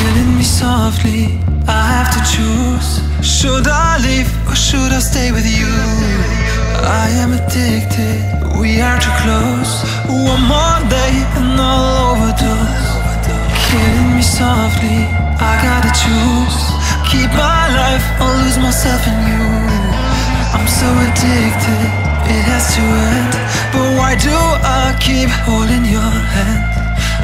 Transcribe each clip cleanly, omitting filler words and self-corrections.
killing me softly. I have to choose. Should I leave or should I stay with you? I am addicted, we are too close. One more day and I'll overdose. Killing me softly, I gotta choose. Keep my life or lose myself in you. I'm so addicted, it has to end. But why do I keep holding your hand?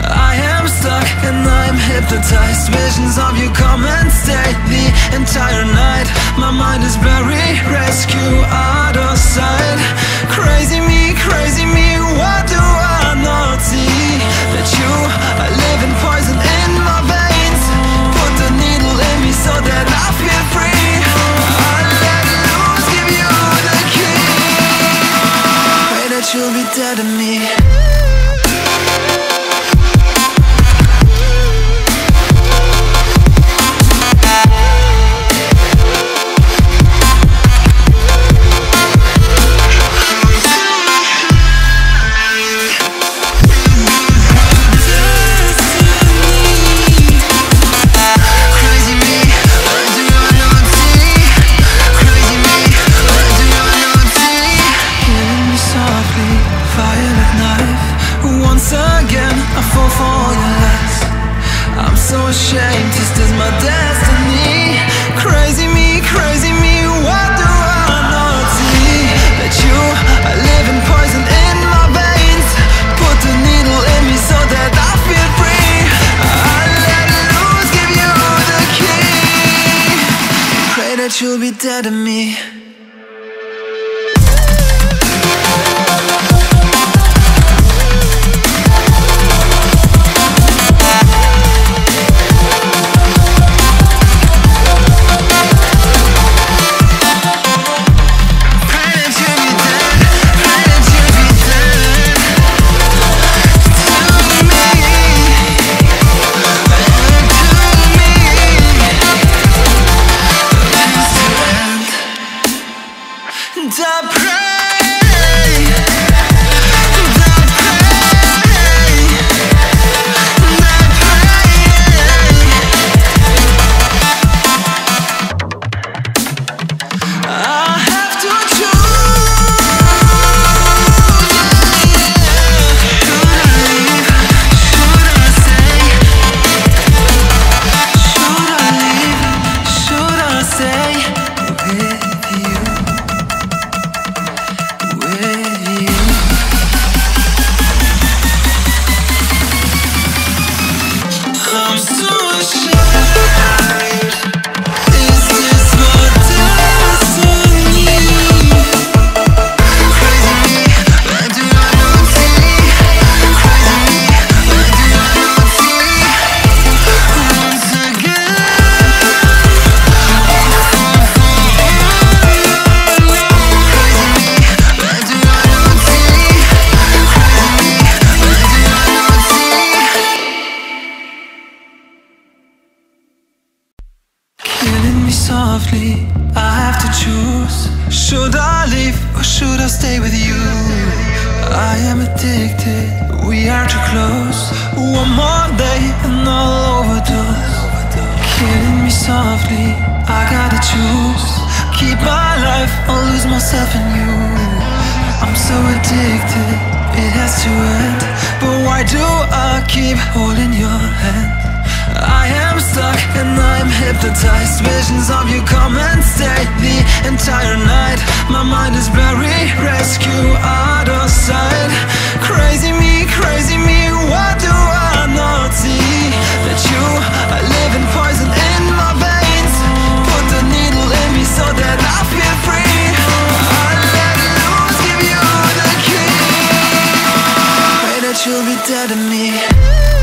I am stuck and I'm hypnotized. Visions of you come and stay the entire night. My mind is buried, rescue out of sight. Crazy me, what do I not see? That you are living poison in my veins. Put the needle in me so that I feel free. I let loose, give you the key. Pray that you'll be dead to me. Ashamed, this is my destiny. Crazy me, what do I not see? That you are living poison in my veins. Put the needle in me so that I feel free. I let loose, give you the key. Pray that you'll be dead to me. Softly, I have to choose. Should I leave or should I stay with you? I am addicted, we are too close. One more day and I'll overdose. Killing me softly, I gotta choose. Keep my life or lose myself in you. I'm so addicted, it has to end. But why do I keep holding your hand? I am stuck and I'm hypnotized. Visions of you come and stay the entire night. My mind is buried, rescue out of sight. Crazy me, what do I not see? That you are living poison in my veins. Put the needle in me so that I feel free. I let loose, give you the key. Pray that you'll be dead to me.